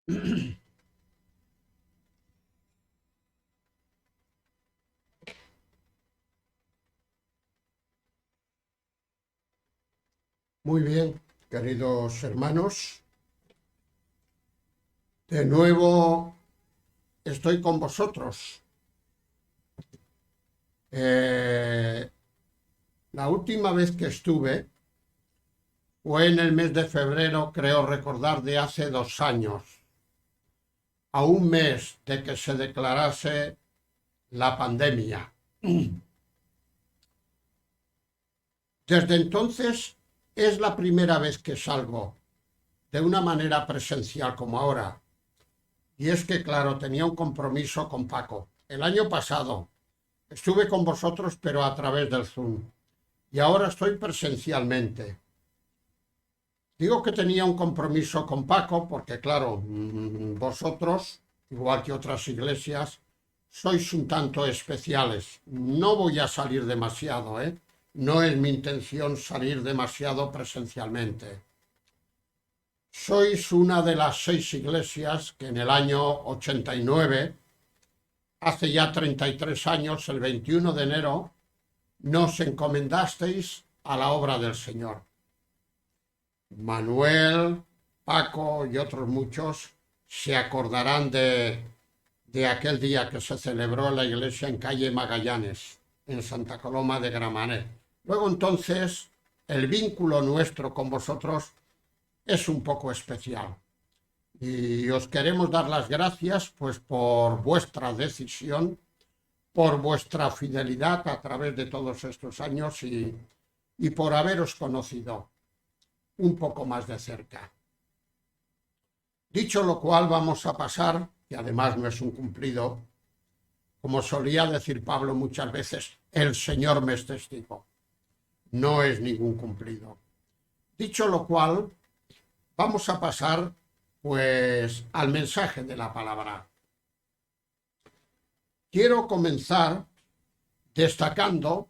Muy bien, queridos hermanos, de nuevo estoy con vosotros. La última vez que estuve fue en el mes de febrero, creo recordar, de hace 2 años, a un mes de que se declarase la pandemia. Desde entonces es la primera vez que salgo de una manera presencial como ahora. Y es que, claro, tenía un compromiso con Paco. El año pasado estuve con vosotros, pero a través del Zoom. Y ahora estoy presencialmente. Digo que tenía un compromiso con Paco porque, claro, vosotros, igual que otras iglesias, sois un tanto especiales. No voy a salir demasiado, ¿eh? No es mi intención salir demasiado presencialmente. Sois una de las 6 iglesias que en el año 89, hace ya 33 años, el 21 de enero, nos encomendasteis a la obra del Señor. Manuel, Paco y otros muchos se acordarán de aquel día que se celebró en la iglesia en calle Magallanes, en Santa Coloma de Gramenet. Luego entonces el vínculo nuestro con vosotros es un poco especial. Y os queremos dar las gracias pues por vuestra decisión, por vuestra fidelidad a través de todos estos años y por haberos conocido un poco más de cerca. Dicho lo cual, vamos a pasar, y además no es un cumplido, como solía decir Pablo muchas veces, el Señor me es testigo. No es ningún cumplido. Dicho lo cual, vamos a pasar pues al mensaje de la palabra. Quiero comenzar destacando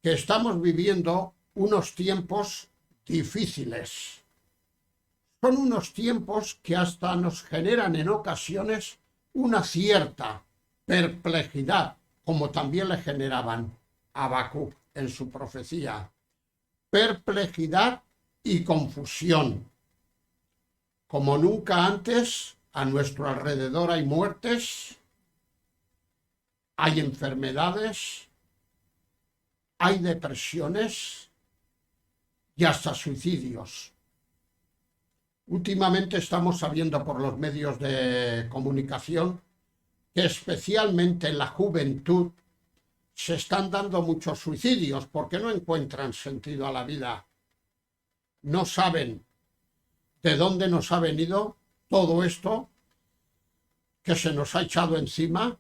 que estamos viviendo unos tiempos difíciles. Son unos tiempos que hasta nos generan en ocasiones una cierta perplejidad, como también le generaban a Habacuc en su profecía. Perplejidad y confusión. Como nunca antes, a nuestro alrededor hay muertes, hay enfermedades, hay depresiones y hasta suicidios. Últimamente estamos sabiendo por los medios de comunicación que especialmente en la juventud se están dando muchos suicidios porque no encuentran sentido a la vida. No saben de dónde nos ha venido todo esto que se nos ha echado encima.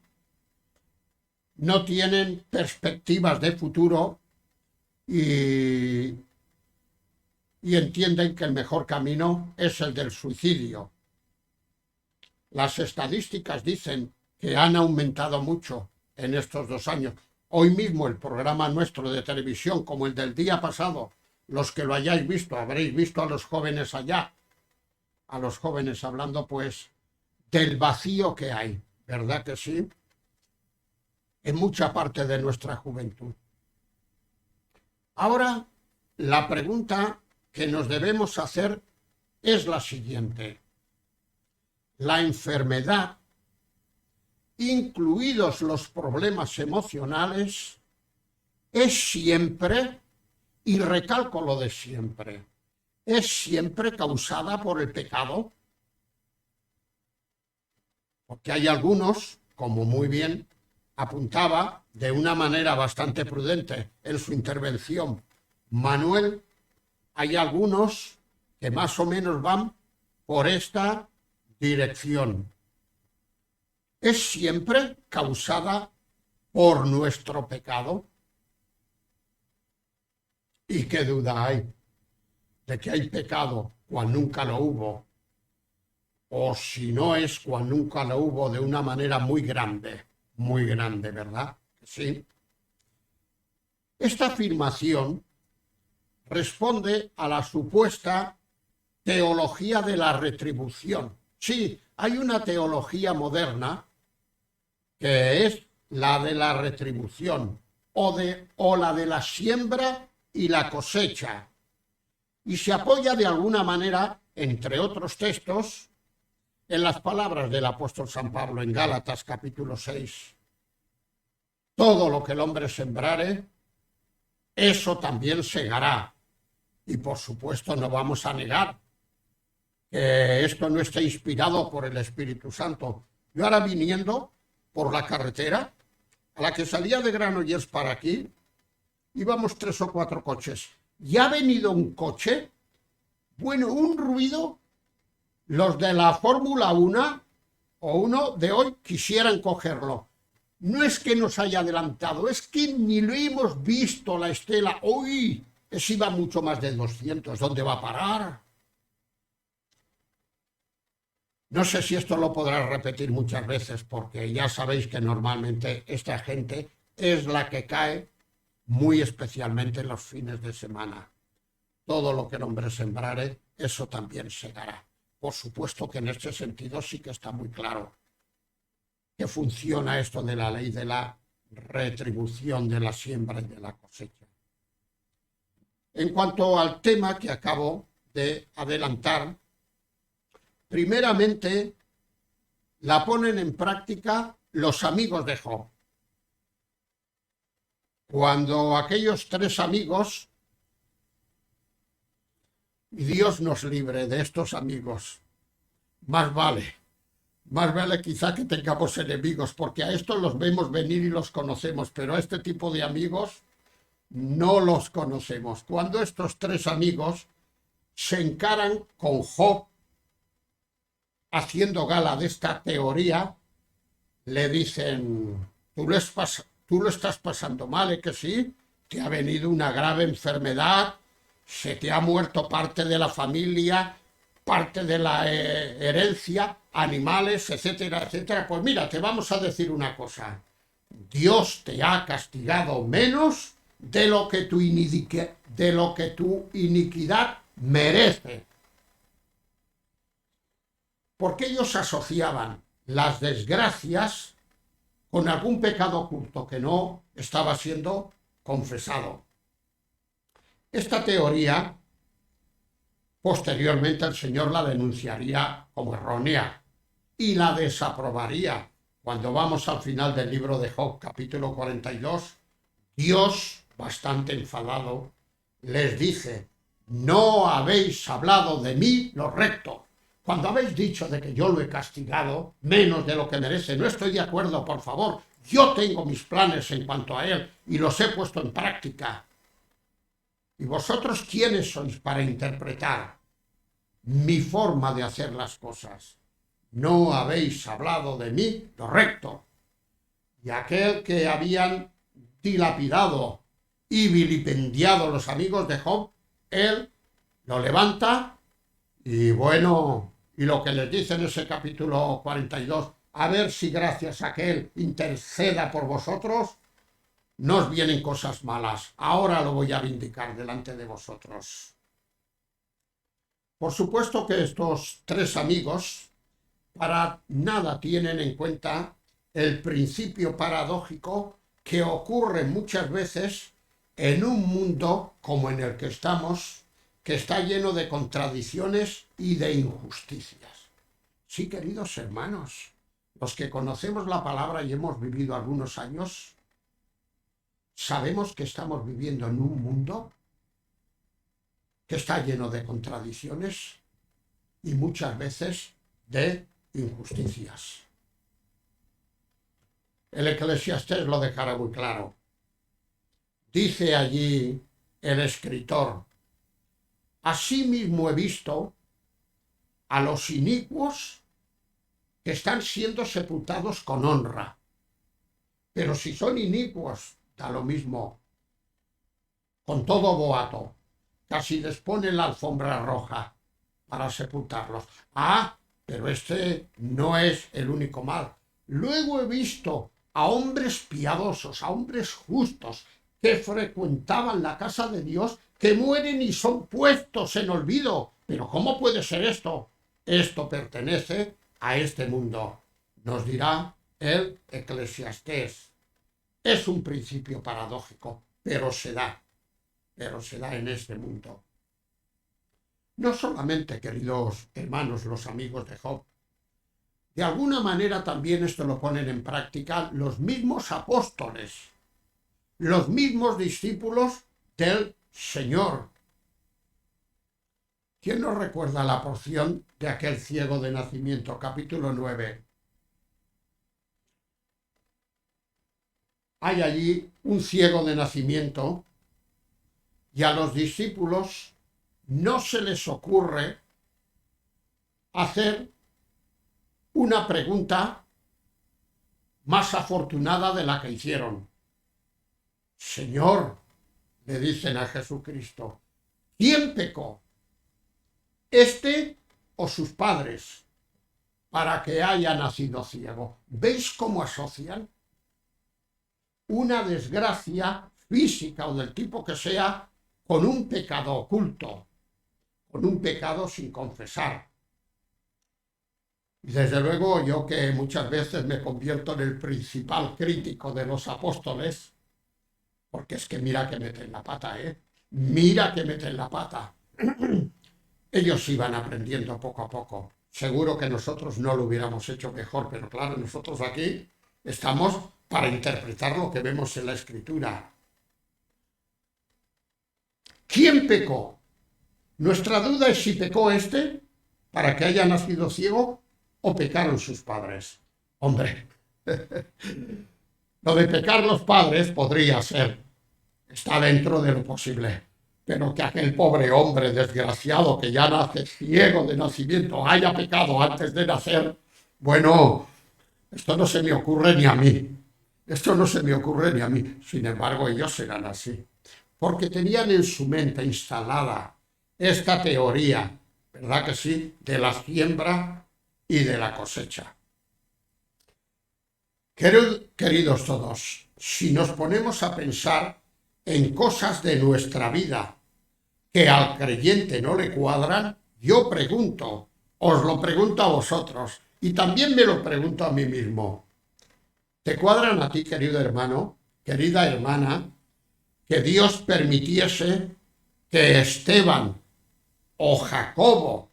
No tienen perspectivas de futuro y entienden que el mejor camino es el del suicidio. Las estadísticas dicen que han aumentado mucho en estos 2 años. Hoy mismo el programa nuestro de televisión, como el del día pasado, los que lo hayáis visto, habréis visto a los jóvenes allá, a los jóvenes hablando pues del vacío que hay, ¿verdad que sí? En mucha parte de nuestra juventud. Ahora, la pregunta que nos debemos hacer es la siguiente. La enfermedad, incluidos los problemas emocionales, es siempre, y recalco lo de siempre, es siempre causada por el pecado. Porque hay algunos, como muy bien apuntaba de una manera bastante prudente en su intervención Manuel, hay algunos que más o menos van por esta dirección. Es siempre causada por nuestro pecado. ¿Y qué duda hay de que hay pecado cuando nunca lo hubo? O si no es cuando nunca lo hubo de una manera muy grande, ¿verdad? Sí. Esta afirmación responde a la supuesta teología de la retribución. Sí, hay una teología moderna que es la de la retribución o la de la siembra y la cosecha. Y se apoya de alguna manera, entre otros textos, en las palabras del apóstol San Pablo en Gálatas capítulo 6. Todo lo que el hombre sembrare, eso también segará. Y por supuesto no vamos a negar que esto no está inspirado por el Espíritu Santo. Yo ahora viniendo por la carretera, a la que salía de Granollers para aquí, íbamos 3 o 4 coches. Y ha venido un coche, bueno, un ruido, los de la Fórmula 1 o 1 de hoy quisieran cogerlo. No es que nos haya adelantado, es que ni lo hemos visto la estela. ¡Uy! Ese iba mucho más de 200. ¿Dónde va a parar? No sé si esto lo podrás repetir muchas veces, porque ya sabéis que normalmente esta gente es la que cae muy especialmente en los fines de semana. Todo lo que el hombre sembrare, eso también segará. Por supuesto que en este sentido sí que está muy claro que funciona esto de la ley de la retribución de la siembra y de la cosecha. En cuanto al tema que acabo de adelantar, primeramente la ponen en práctica los amigos de Job. Cuando aquellos 3 amigos, y Dios nos libre de estos amigos, más vale quizá que tengamos enemigos, porque a estos los vemos venir y los conocemos, pero a este tipo de amigos no los conocemos. Cuando estos 3 amigos se encaran con Job, haciendo gala de esta teoría, le dicen, tú lo estás pasando mal, ¿eh que sí? Te ha venido una grave enfermedad, se te ha muerto parte de la familia, parte de la herencia, animales, etcétera, etcétera. Pues mira, te vamos a decir una cosa. Dios te ha castigado menos de lo que tu iniquidad merece. Porque ellos asociaban las desgracias con algún pecado oculto que no estaba siendo confesado. Esta teoría, posteriormente el Señor la denunciaría como errónea y la desaprobaría. Cuando vamos al final del libro de Job, capítulo 42, Dios, bastante enfadado, les dice, no habéis hablado de mí lo recto. Cuando habéis dicho de que yo lo he castigado menos de lo que merece, no estoy de acuerdo, por favor. Yo tengo mis planes en cuanto a él y los he puesto en práctica. ¿Y vosotros quiénes sois para interpretar mi forma de hacer las cosas? No habéis hablado de mí lo recto. Y aquel que habían dilapidado y vilipendiado los amigos de Job, él lo levanta y bueno, y lo que les dice en ese capítulo 42, a ver si gracias a que él interceda por vosotros, no os vienen cosas malas. Ahora lo voy a vindicar delante de vosotros. Por supuesto que estos 3 amigos para nada tienen en cuenta el principio paradójico que ocurre muchas veces en un mundo como en el que estamos, que está lleno de contradicciones y de injusticias. Sí, queridos hermanos, los que conocemos la palabra y hemos vivido algunos años, sabemos que estamos viviendo en un mundo que está lleno de contradicciones y muchas veces de injusticias. El Eclesiastés lo dejará muy claro. Dice allí el escritor, asimismo he visto a los inicuos que están siendo sepultados con honra. Pero si son inicuos, da lo mismo, con todo boato, casi les ponen la alfombra roja para sepultarlos. Ah, pero este no es el único mal. Luego he visto a hombres piadosos, a hombres justos, que frecuentaban la casa de Dios, que mueren y son puestos en olvido. ¿Pero cómo puede ser esto? Esto pertenece a este mundo, nos dirá el Eclesiastés. Es un principio paradójico, pero se da en este mundo. No solamente, queridos hermanos, los amigos de Job, de alguna manera también esto lo ponen en práctica los mismos apóstoles, los mismos discípulos del Señor. ¿Quién nos recuerda la porción de aquel ciego de nacimiento? Capítulo 9. Hay allí un ciego de nacimiento y a los discípulos no se les ocurre hacer una pregunta más afortunada de la que hicieron. Señor, le dicen a Jesucristo, ¿quién pecó? ¿Este o sus padres? Para que haya nacido ciego. ¿Veis cómo asocian? Una desgracia física o del tipo que sea con un pecado oculto, con un pecado sin confesar. Y desde luego yo que muchas veces me convierto en el principal crítico de los apóstoles, porque es que mira que meten la pata, mira que meten la pata. Ellos iban aprendiendo poco a poco. Seguro que nosotros no lo hubiéramos hecho mejor, pero claro, nosotros aquí estamos para interpretar lo que vemos en la Escritura. ¿Quién pecó? Nuestra duda es si pecó este para que haya nacido ciego o pecaron sus padres. Hombre, lo de pecar los padres podría ser, está dentro de lo posible, pero que aquel pobre hombre desgraciado que ya nace ciego de nacimiento haya pecado antes de nacer, bueno, esto no se me ocurre ni a mí. Esto no se me ocurre ni a mí. Sin embargo, ellos eran así, porque tenían en su mente instalada esta teoría, ¿verdad que sí?, de la siembra y de la cosecha. Queridos todos, si nos ponemos a pensar en cosas de nuestra vida que al creyente no le cuadran, yo pregunto, os lo pregunto a vosotros y también me lo pregunto a mí mismo. ¿Te cuadran a ti, querido hermano, querida hermana, que Dios permitiese que Esteban o Jacobo,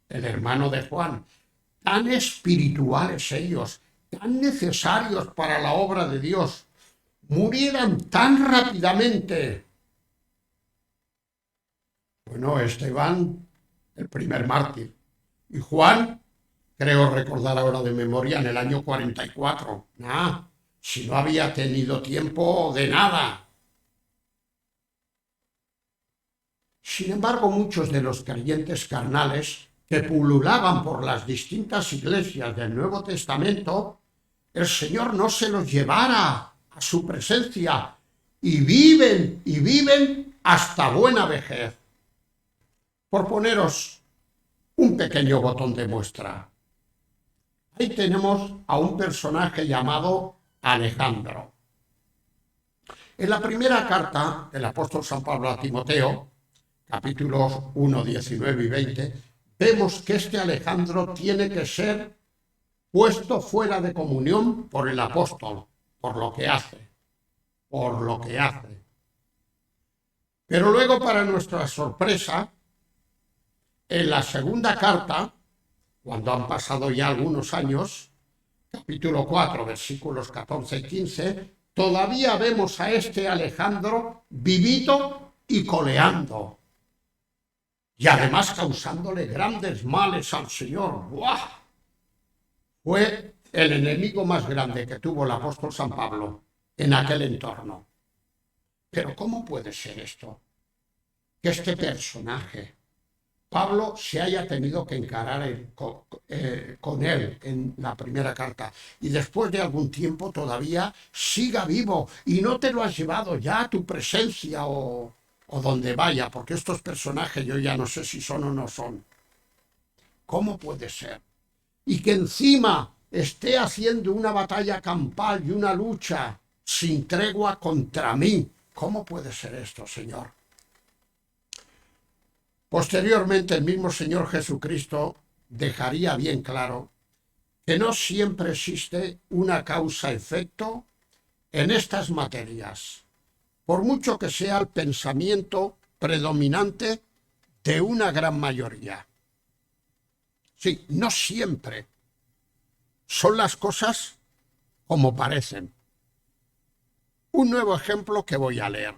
el hermano de Juan, tan espirituales ellos, tan necesarios para la obra de Dios, murieran tan rápidamente? Bueno, Esteban, el primer mártir, y Juan, creo recordar ahora de memoria, en el año 44. Si no había tenido tiempo de nada. Sin embargo, muchos de los creyentes carnales que pululaban por las distintas iglesias del Nuevo Testamento, el Señor no se los llevara a su presencia y viven hasta buena vejez. Por poneros un pequeño botón de muestra. Ahí tenemos a un personaje llamado Alejandro. En la primera carta del apóstol San Pablo a Timoteo, capítulos 1, 19 y 20, vemos que este Alejandro tiene que ser puesto fuera de comunión por el apóstol, por lo que hace. Pero luego, para nuestra sorpresa, en la segunda carta, cuando han pasado ya algunos años, capítulo 4, versículos 14 y 15, todavía vemos a este Alejandro vivito y coleando, y además causándole grandes males al Señor. ¡Buah! Fue el enemigo más grande que tuvo el apóstol San Pablo en aquel entorno. Pero ¿cómo puede ser esto? Que este personaje, Pablo, se haya tenido que encarar con él en la primera carta y después de algún tiempo todavía siga vivo y no te lo has llevado ya a tu presencia o donde vaya, porque estos personajes yo ya no sé si son o no son. ¿Cómo puede ser? Y que encima esté haciendo una batalla campal y una lucha sin tregua contra mí. ¿Cómo puede ser esto, Señor? Posteriormente, el mismo Señor Jesucristo dejaría bien claro que no siempre existe una causa-efecto en estas materias, por mucho que sea el pensamiento predominante de una gran mayoría. Sí, no siempre son las cosas como parecen. Un nuevo ejemplo que voy a leer.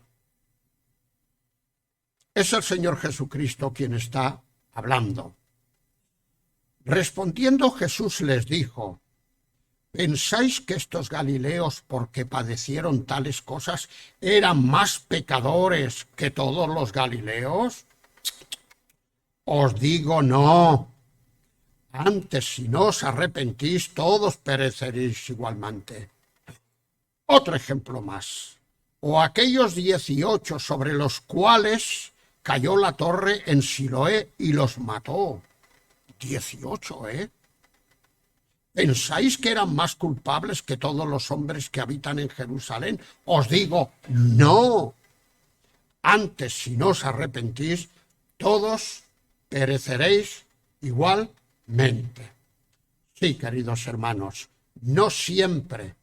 Es el Señor Jesucristo quien está hablando. Respondiendo Jesús les dijo: ¿pensáis que estos galileos, porque padecieron tales cosas, eran más pecadores que todos los galileos? Os digo no. Antes, si no os arrepentís, todos pereceréis igualmente. Otro ejemplo más. O aquellos 18 sobre los cuales cayó la torre en Siloé y los mató. 18, ¿eh? ¿Pensáis que eran más culpables que todos los hombres que habitan en Jerusalén? Os digo, no. Antes, si no os arrepentís, todos pereceréis igualmente. Sí, queridos hermanos, no siempre,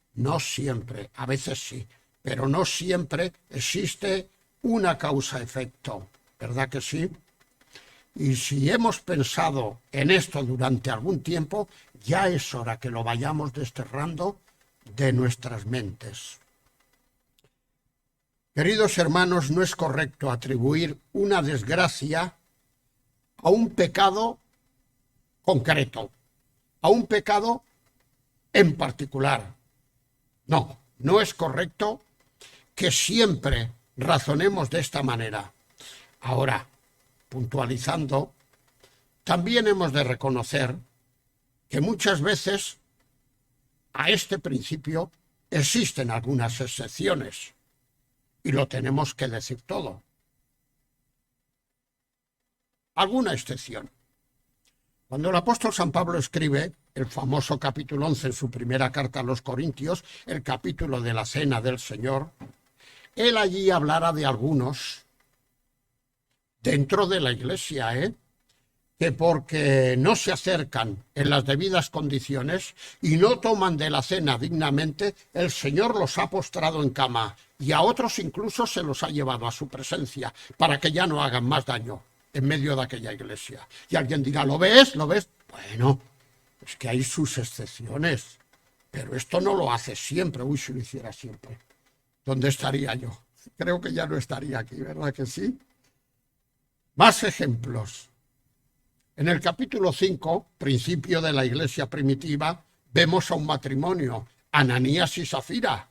a veces sí, pero no siempre existe una causa-efecto, ¿verdad que sí? Y si hemos pensado en esto durante algún tiempo, ya es hora que lo vayamos desterrando de nuestras mentes. Queridos hermanos, no es correcto atribuir una desgracia a un pecado concreto, a un pecado en particular. No, no es correcto que siempre razonemos de esta manera. Ahora, puntualizando, también hemos de reconocer que muchas veces a este principio existen algunas excepciones y lo tenemos que decir todo. Alguna excepción. Cuando el apóstol San Pablo escribe el famoso capítulo 11 en su primera carta a los Corintios, el capítulo de la Cena del Señor, él allí hablará de algunos dentro de la iglesia, que porque no se acercan en las debidas condiciones y no toman de la cena dignamente, el Señor los ha postrado en cama y a otros incluso se los ha llevado a su presencia para que ya no hagan más daño en medio de aquella iglesia. Y alguien dirá, ¿lo ves? ¿Lo ves? Bueno, es que hay sus excepciones, pero esto no lo hace siempre. Uy, si lo hiciera siempre, ¿dónde estaría yo? Creo que ya no estaría aquí, ¿verdad que sí? Más ejemplos. En el capítulo 5, principio de la iglesia primitiva, vemos a un matrimonio, Ananías y Safira.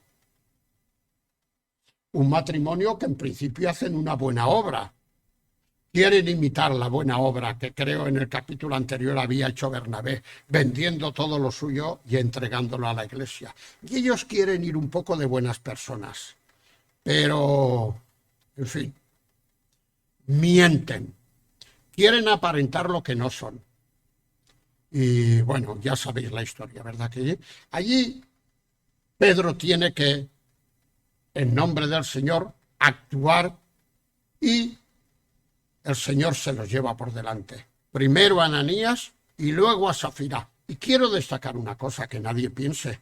Un matrimonio que en principio hacen una buena obra. Quieren imitar la buena obra que creo en el capítulo anterior había hecho Bernabé, vendiendo todo lo suyo y entregándolo a la iglesia. Y ellos quieren ir un poco de buenas personas. Pero, en fin, mienten. Quieren aparentar lo que no son. Y bueno, ya sabéis la historia, ¿verdad? Que allí Pedro tiene que, en nombre del Señor, actuar y el Señor se los lleva por delante. Primero a Ananías y luego a Safira. Y quiero destacar una cosa, que nadie piense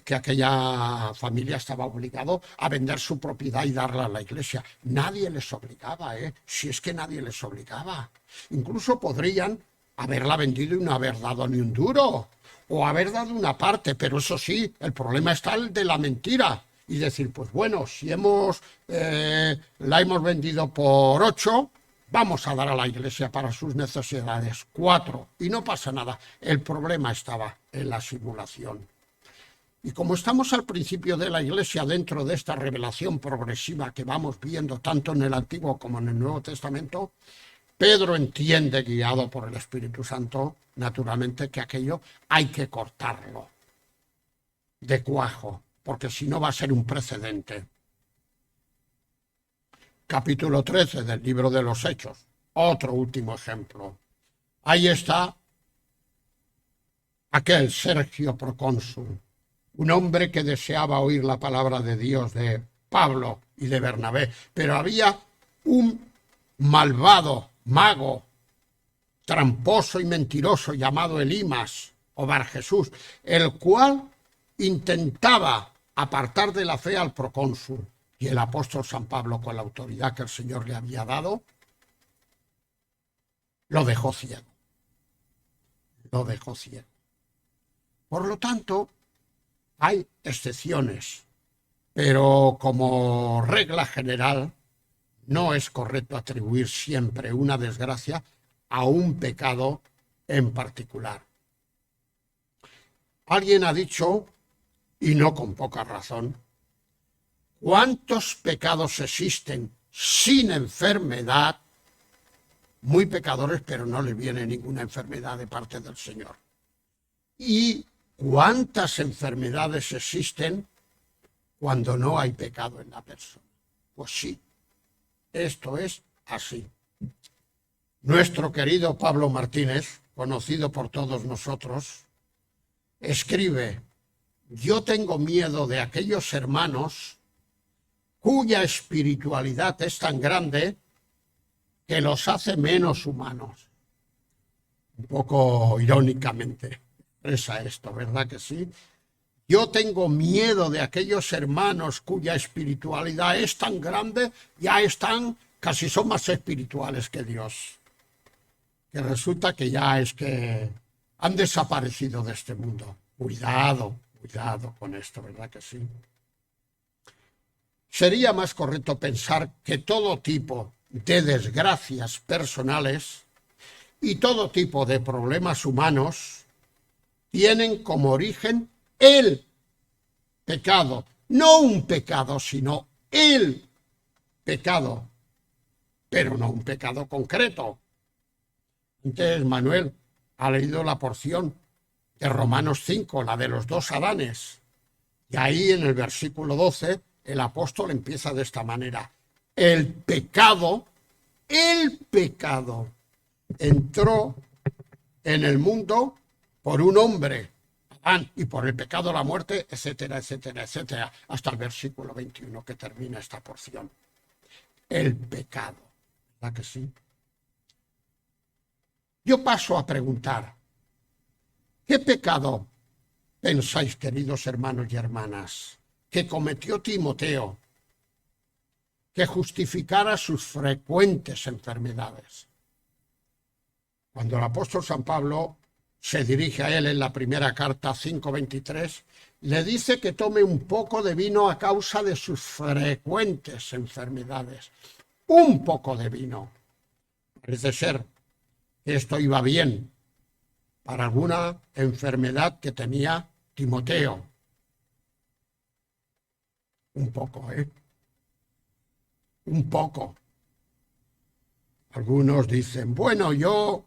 que aquella familia estaba obligado a vender su propiedad y darla a la iglesia. Nadie les obligaba, si es que nadie les obligaba. Incluso podrían haberla vendido y no haber dado ni un duro, o haber dado una parte, pero eso sí, el problema está el de la mentira. Y decir, pues bueno, si la hemos vendido por 8, vamos a dar a la iglesia para sus necesidades 4 y no pasa nada. El problema estaba en la simulación. Y como estamos al principio de la iglesia dentro de esta revelación progresiva que vamos viendo tanto en el Antiguo como en el Nuevo Testamento, Pedro entiende, guiado por el Espíritu Santo, naturalmente, que aquello hay que cortarlo de cuajo, porque si no va a ser un precedente. Capítulo 13 del libro de los Hechos, otro último ejemplo. Ahí está aquel Sergio Procónsul, un hombre que deseaba oír la palabra de Dios de Pablo y de Bernabé, pero había un malvado mago tramposo y mentiroso llamado Elimas o Bar Jesús, el cual intentaba apartar de la fe al procónsul, y el apóstol San Pablo, con la autoridad que el Señor le había dado, lo dejó ciego. Lo dejó ciego. Por lo tanto, hay excepciones, pero como regla general no es correcto atribuir siempre una desgracia a un pecado en particular. Alguien ha dicho, y no con poca razón, ¿cuántos pecados existen sin enfermedad? Muy pecadores, pero no les viene ninguna enfermedad de parte del Señor. ¿Y cuántas enfermedades existen cuando no hay pecado en la persona? Pues sí, esto es así. Nuestro querido Pablo Martínez, conocido por todos nosotros, escribe: yo tengo miedo de aquellos hermanos cuya espiritualidad es tan grande que los hace menos humanos. Un poco irónicamente expresa esto, ¿verdad que sí? Yo tengo miedo de aquellos hermanos cuya espiritualidad es tan grande, ya están, casi son más espirituales que Dios. Que resulta que ya es que han desaparecido de este mundo. Cuidado con esto, ¿verdad que sí? Sería más correcto pensar que todo tipo de desgracias personales y todo tipo de problemas humanos tienen como origen el pecado. No un pecado, sino el pecado, pero no un pecado concreto. Entonces, Manuel ha leído la porción de Romanos 5, la de los dos Adanes. Y ahí en el versículo 12, el apóstol empieza de esta manera. El pecado entró en el mundo por un hombre, Adán, y por el pecado la muerte, etcétera, etcétera, etcétera, hasta el versículo 21 que termina esta porción. El pecado, ¿verdad que sí? Yo paso a preguntar, ¿qué pecado pensáis, queridos hermanos y hermanas, que cometió Timoteo que justificara sus frecuentes enfermedades? Cuando el apóstol San Pablo se dirige a él en la primera carta 5:23, le dice que tome un poco de vino a causa de sus frecuentes enfermedades. Un poco de vino. Parece ser que esto iba bien para alguna enfermedad que tenía Timoteo. Un poco, ¿eh? Un poco. Algunos dicen, bueno, yo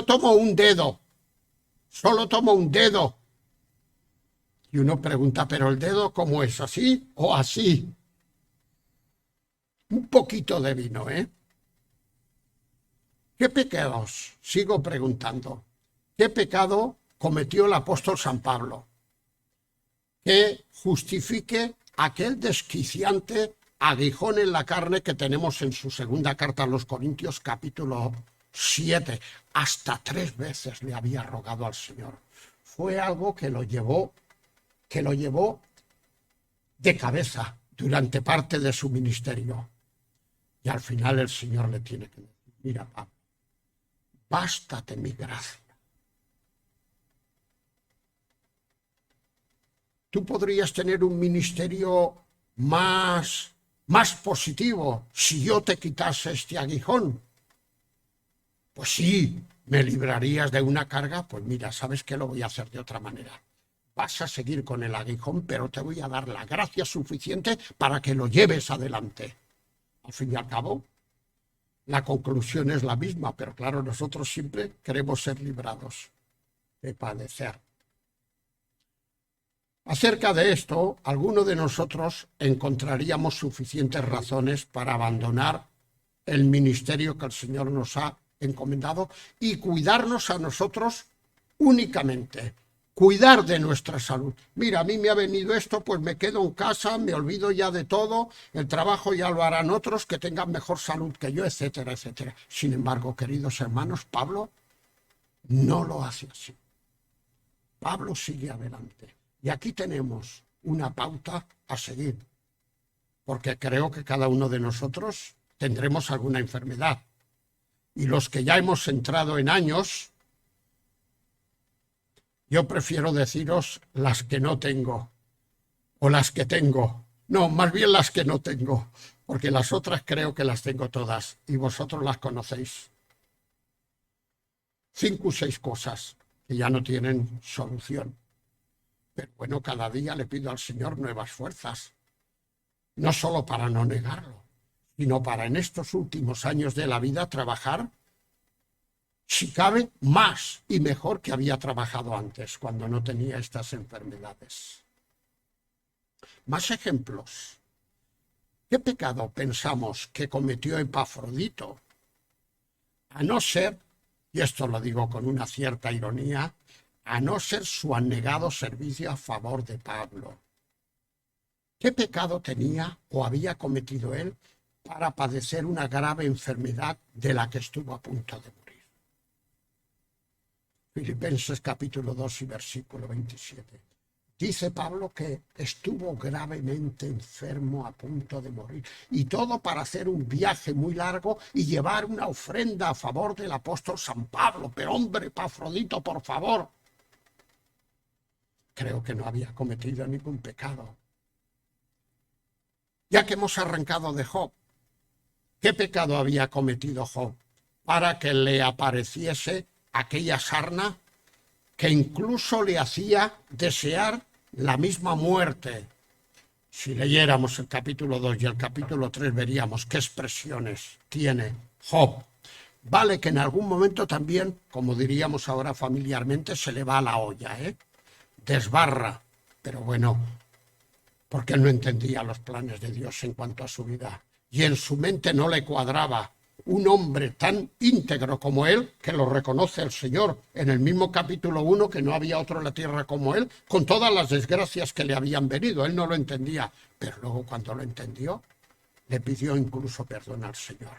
tomo un dedo, solo tomo un dedo. Y uno pregunta, ¿pero el dedo cómo es? ¿Así o así? Un poquito de vino, ¿eh? ¿Qué pecados? Sigo preguntando. ¿Qué pecado cometió el apóstol San Pablo que justifique aquel desquiciante aguijón en la carne que tenemos en su segunda carta a los Corintios, capítulo 7? Hasta 3 veces le había rogado al Señor. Fue algo que lo llevó de cabeza durante parte de su ministerio. Y al final el Señor le tiene que decir, mira, Pablo, bástate mi gracia. Tú podrías tener un ministerio más positivo si yo te quitase este aguijón. Pues sí, me librarías de una carga. Pues mira, ¿sabes qué? Lo voy a hacer de otra manera. Vas a seguir con el aguijón, pero te voy a dar la gracia suficiente para que lo lleves adelante. Al fin y al cabo, la conclusión es la misma, pero claro, nosotros siempre queremos ser librados de padecer. Acerca de esto, alguno de nosotros encontraríamos suficientes razones para abandonar el ministerio que el Señor nos ha encomendado y cuidarnos a nosotros únicamente. cuidar de nuestra salud. Mira, a mí me ha venido esto, pues me quedo en casa, me olvido ya de todo, el trabajo ya lo harán otros que tengan mejor salud que yo, etcétera, etcétera. Sin embargo, queridos hermanos, Pablo no lo hace así. Pablo sigue adelante. Y aquí tenemos una pauta a seguir, porque creo que cada uno de nosotros tendremos alguna enfermedad. Y los que ya hemos entrado en años, yo prefiero deciros las que no tengo o las que tengo. No, más bien las que no tengo, porque las otras creo que las tengo todas y vosotros las conocéis. 5 o 6 cosas que ya no tienen solución. Pero bueno, cada día le pido al Señor nuevas fuerzas, no solo para no negarlo, sino para en estos últimos años de la vida trabajar, si cabe, más y mejor que había trabajado antes, cuando no tenía estas enfermedades. Más ejemplos. ¿Qué pecado pensamos que cometió Epafrodito? A no ser, y esto lo digo con una cierta ironía, a no ser su anegado servicio a favor de Pablo. ¿Qué pecado tenía o había cometido él para padecer una grave enfermedad de la que estuvo a punto de morir? Filipenses capítulo 2 y versículo 27. Dice Pablo que estuvo gravemente enfermo a punto de morir, y todo para hacer un viaje muy largo y llevar una ofrenda a favor del apóstol San Pablo. Pero hombre, Epafrodito, por favor. Creo que no había cometido ningún pecado. Ya que hemos arrancado de Job, ¿qué pecado había cometido Job para que le apareciese aquella sarna que incluso le hacía desear la misma muerte? Si leyéramos el capítulo 2 y el capítulo 3 veríamos qué expresiones tiene Job. Vale que en algún momento también, como diríamos ahora familiarmente, se le va la olla, desbarra, pero bueno, porque él no entendía los planes de Dios en cuanto a su vida, y en su mente no le cuadraba un hombre tan íntegro como él, que lo reconoce el Señor en el mismo capítulo 1, que no había otro en la tierra como él, con todas las desgracias que le habían venido. Él no lo entendía, pero luego cuando lo entendió, le pidió incluso perdón al Señor.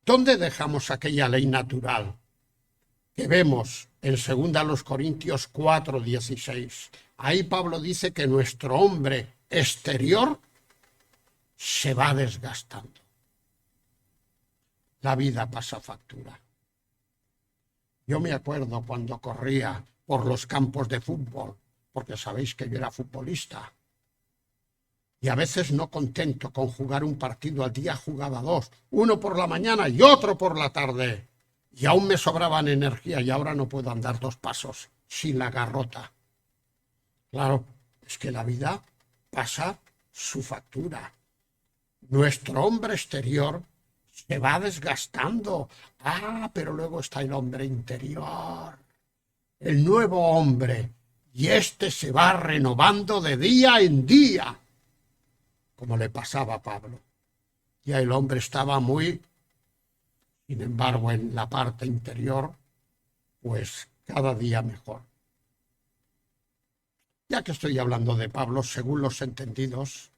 ¿Dónde dejamos aquella ley natural que vemos en 2 Corintios 4:16? Ahí Pablo dice que nuestro hombre exterior se va desgastando. La vida pasa factura. Yo me acuerdo cuando corría por los campos de fútbol, porque sabéis que yo era futbolista, y a veces no contento con jugar un partido al día, jugaba 2, uno por la mañana y otro por la tarde. Y aún me sobraban energía y ahora no puedo andar 2 pasos sin la garrota. Claro, es que la vida pasa su factura. Nuestro hombre exterior se va desgastando. Pero luego está el hombre interior, el nuevo hombre, y este se va renovando de día en día, como le pasaba a Pablo. Ya el hombre estaba muy... Sin embargo, en la parte interior, pues cada día mejor. Ya que estoy hablando de Pablo, según los entendidos,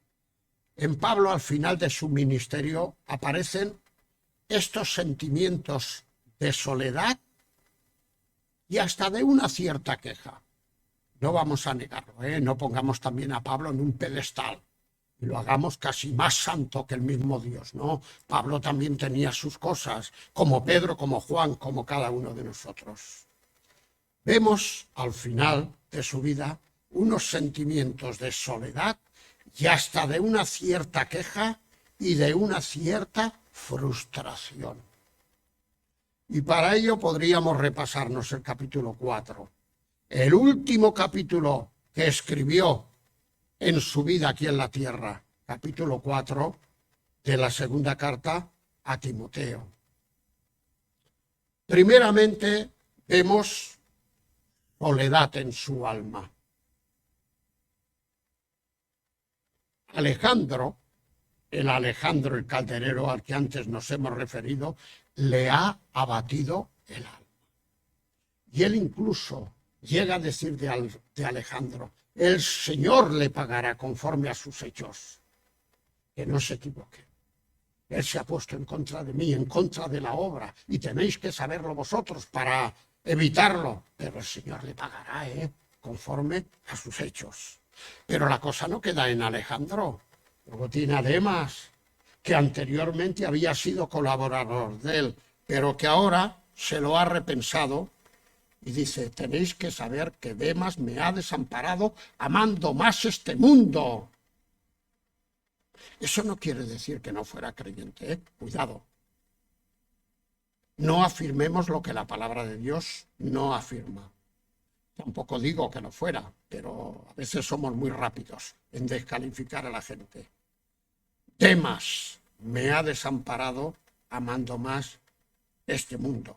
en Pablo al final de su ministerio aparecen estos sentimientos de soledad y hasta de una cierta queja. No vamos a negarlo, no pongamos también a Pablo en un pedestal y lo hagamos casi más santo que el mismo Dios, ¿no? Pablo también tenía sus cosas, como Pedro, como Juan, como cada uno de nosotros. Vemos al final de su vida unos sentimientos de soledad y hasta de una cierta queja y de una cierta frustración. Y para ello podríamos repasarnos el capítulo 4, el último capítulo que escribió en su vida aquí en la tierra, capítulo 4 de la segunda carta a Timoteo. Primeramente vemos soledad en su alma. Alejandro el calderero al que antes nos hemos referido, le ha abatido el alma. Y él incluso llega a decir de Alejandro, el Señor le pagará conforme a sus hechos. Que no se equivoque. Él se ha puesto en contra de mí, en contra de la obra, y tenéis que saberlo vosotros para evitarlo. Pero el Señor le pagará, conforme a sus hechos. Pero la cosa no queda en Alejandro. Luego tiene a Demas, que anteriormente había sido colaborador de él, pero que ahora se lo ha repensado y dice, tenéis que saber que Demas me ha desamparado amando más este mundo. Eso no quiere decir que no fuera creyente, Cuidado. No afirmemos lo que la palabra de Dios no afirma. Tampoco digo que no fuera, pero a veces somos muy rápidos en descalificar a la gente. Demas me ha desamparado amando más este mundo.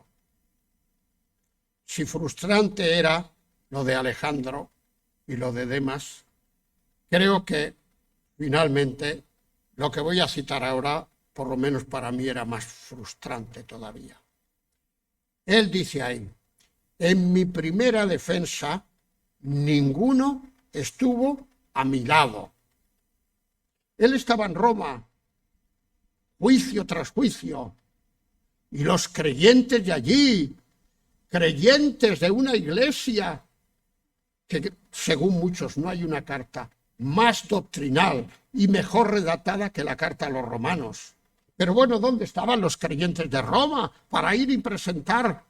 Si frustrante era lo de Alejandro y lo de Demas, creo que finalmente lo que voy a citar ahora, por lo menos para mí, era más frustrante todavía. Él dice ahí, en mi primera defensa, ninguno estuvo a mi lado. Él estaba en Roma, juicio tras juicio, y los creyentes de allí, creyentes de una iglesia, que según muchos no hay una carta más doctrinal y mejor redactada que la carta a los romanos. Pero bueno, ¿dónde estaban los creyentes de Roma para ir y presentar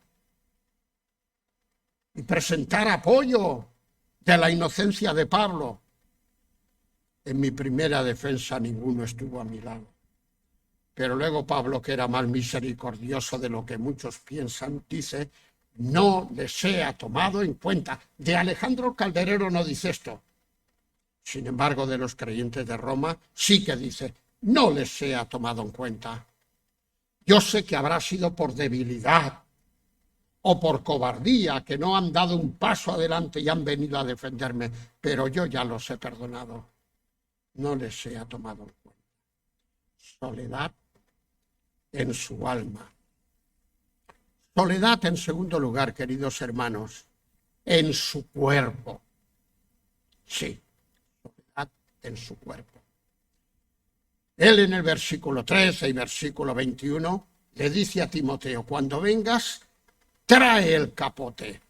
apoyo de la inocencia de Pablo? En mi primera defensa ninguno estuvo a mi lado. Pero luego Pablo, que era más misericordioso de lo que muchos piensan, dice, no les sea tomado en cuenta. De Alejandro Calderero no dice esto. Sin embargo, de los creyentes de Roma sí que dice, no les sea tomado en cuenta. Yo sé que habrá sido por debilidad o por cobardía, que no han dado un paso adelante y han venido a defenderme, pero yo ya los he perdonado. No les sea tomado en cuenta. Soledad en su alma. Soledad, en segundo lugar, queridos hermanos, en su cuerpo. Sí, soledad en su cuerpo. Él en el versículo 13 y versículo 21 le dice a Timoteo, cuando vengas, trae el capote.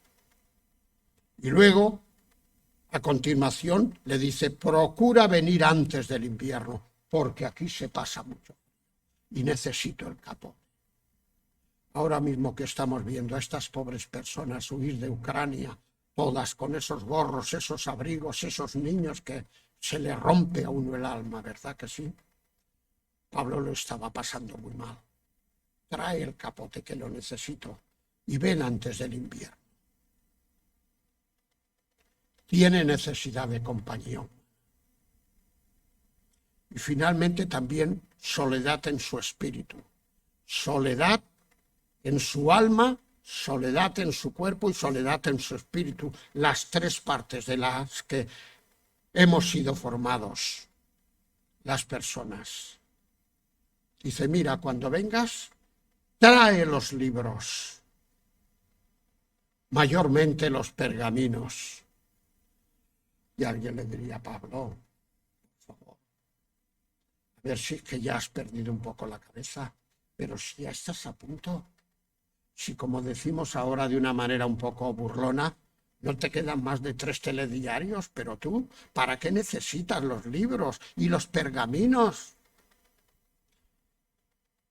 Y luego, a continuación, le dice, procura venir antes del invierno, porque aquí se pasa mucho y necesito el capote. Ahora mismo que estamos viendo a estas pobres personas huir de Ucrania, todas con esos gorros, esos abrigos, esos niños que se le rompe a uno el alma, ¿verdad que sí? Pablo lo estaba pasando muy mal. Trae el capote que lo necesito y ven antes del invierno. Tiene necesidad de compañía. Y finalmente también soledad en su espíritu, soledad en su alma, soledad en su cuerpo y soledad en su espíritu, las tres partes de las que hemos sido formados las personas. Dice, mira, cuando vengas, trae los libros, mayormente los pergaminos. Y alguien le diría a Pablo, por favor, a ver si es que ya has perdido un poco la cabeza, pero si ya estás a punto, si como decimos ahora de una manera un poco burlona, no te quedan más de 3 telediarios, pero tú, ¿para qué necesitas los libros y los pergaminos?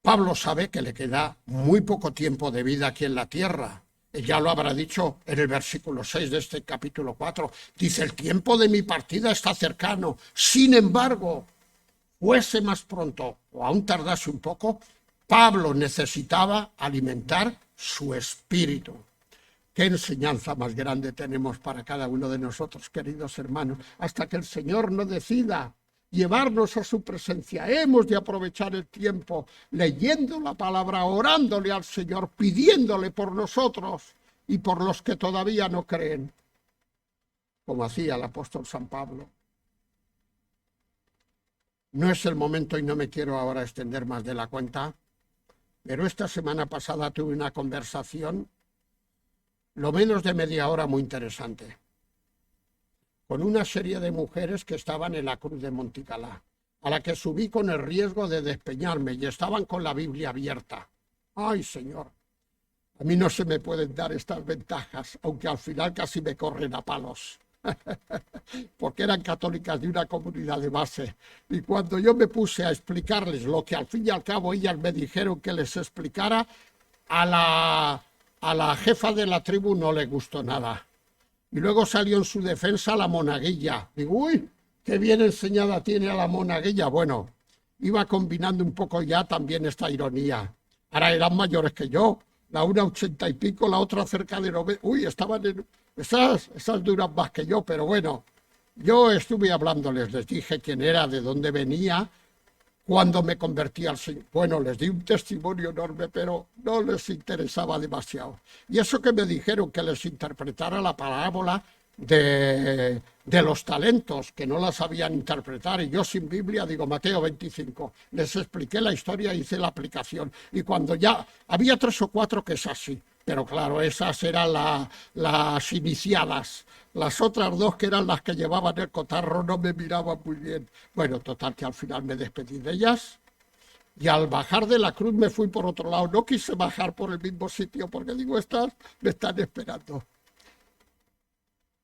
Pablo sabe que le queda muy poco tiempo de vida aquí en la tierra. Él ya lo habrá dicho en el versículo 6 de este capítulo 4. Dice, el tiempo de mi partida está cercano. Sin embargo, fuese más pronto o aún tardase un poco, Pablo necesitaba alimentar su espíritu. ¿Qué enseñanza más grande tenemos para cada uno de nosotros, queridos hermanos? Hasta que el Señor no decida llevarnos a su presencia, hemos de aprovechar el tiempo leyendo la palabra, orándole al Señor, pidiéndole por nosotros y por los que todavía no creen, como hacía el apóstol San Pablo. No es el momento y no me quiero ahora extender más de la cuenta, pero esta semana pasada tuve una conversación lo menos de media hora muy interesante, con una serie de mujeres que estaban en la cruz de Monticalá, a la que subí con el riesgo de despeñarme y estaban con la Biblia abierta. ¡Ay, Señor! A mí no se me pueden dar estas ventajas, aunque al final casi me corren a palos, porque eran católicas de una comunidad de base. Y cuando yo me puse a explicarles lo que al fin y al cabo ellas me dijeron que les explicara, a la jefa de la tribu no le gustó nada. Y luego salió en su defensa la monaguilla. Digo, uy, qué bien enseñada tiene a la monaguilla. Bueno, iba combinando un poco ya también esta ironía. Ahora eran mayores que yo, la una 80 y pico, la otra cerca de 90. Uy, estaban en... Esas duran más que yo, pero bueno, yo estuve hablándoles, les dije quién era, de dónde venía, cuando me convertí al Señor. Bueno, les di un testimonio enorme, pero no les interesaba demasiado. Y eso que me dijeron que les interpretara la parábola de los talentos, que no la sabían interpretar, y yo sin Biblia digo Mateo 25, les expliqué la historia, hice la aplicación, y cuando ya había 3 o 4 que es así, pero claro, esas eran las iniciadas. Las otras 2, que eran las que llevaban el cotarro, no me miraban muy bien. Bueno, total, que al final me despedí de ellas y al bajar de la cruz me fui por otro lado. No quise bajar por el mismo sitio porque digo, estas me están esperando.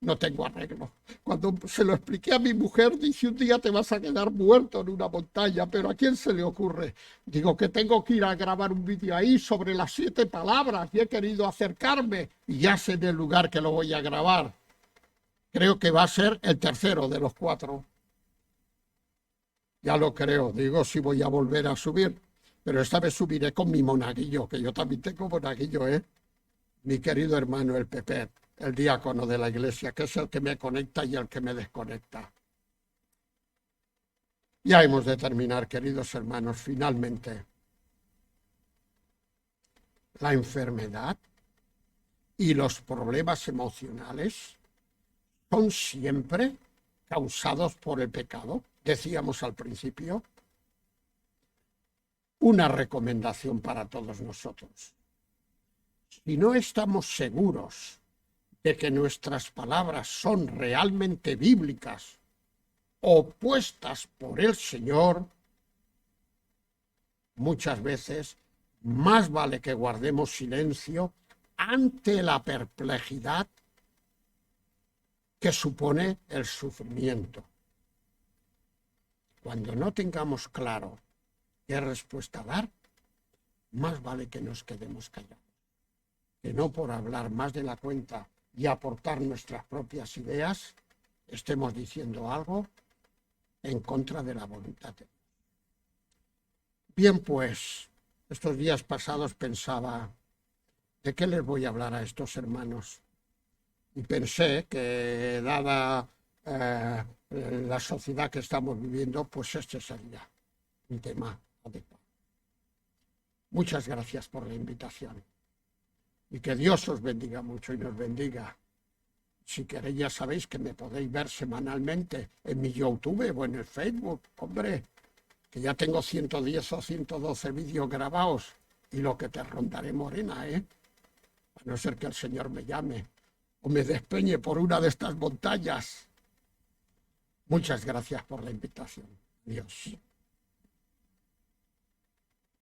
No tengo arreglo. Cuando se lo expliqué a mi mujer, dice, un día te vas a quedar muerto en una montaña, pero ¿a quién se le ocurre? Digo que tengo que ir a grabar un vídeo ahí sobre las 7 palabras y he querido acercarme y ya sé del lugar que lo voy a grabar. Creo que va a ser el tercero de los 4. Ya lo creo, digo si voy a volver a subir, pero esta vez subiré con mi monaguillo, que yo también tengo monaguillo, ¿eh? Mi querido hermano, el Pepe, el diácono de la iglesia, que es el que me conecta y el que me desconecta. Ya hemos de terminar, queridos hermanos, finalmente. La enfermedad y los problemas emocionales son siempre causados por el pecado, decíamos al principio. Una recomendación para todos nosotros. Si no estamos seguros de que nuestras palabras son realmente bíblicas o puestas por el Señor, muchas veces más vale que guardemos silencio ante la perplejidad que supone el sufrimiento. Cuando no tengamos claro qué respuesta dar, más vale que nos quedemos callados, que no por hablar más de la cuenta y aportar nuestras propias ideas, estemos diciendo algo en contra de la voluntad de Dios. Bien, pues, estos días pasados pensaba, ¿de qué les voy a hablar a estos hermanos? Y pensé que, dada la sociedad que estamos viviendo, pues este sería un tema adecuado. Muchas gracias por la invitación. Y que Dios os bendiga mucho y nos bendiga. Si queréis, ya sabéis que me podéis ver semanalmente en mi YouTube o en el Facebook. Hombre, que ya tengo 110 o 112 vídeos grabados y lo que te rondaré morena, ¿eh? A no ser que el Señor me llame o me despeñe por una de estas montañas. Muchas gracias por la invitación. Adiós.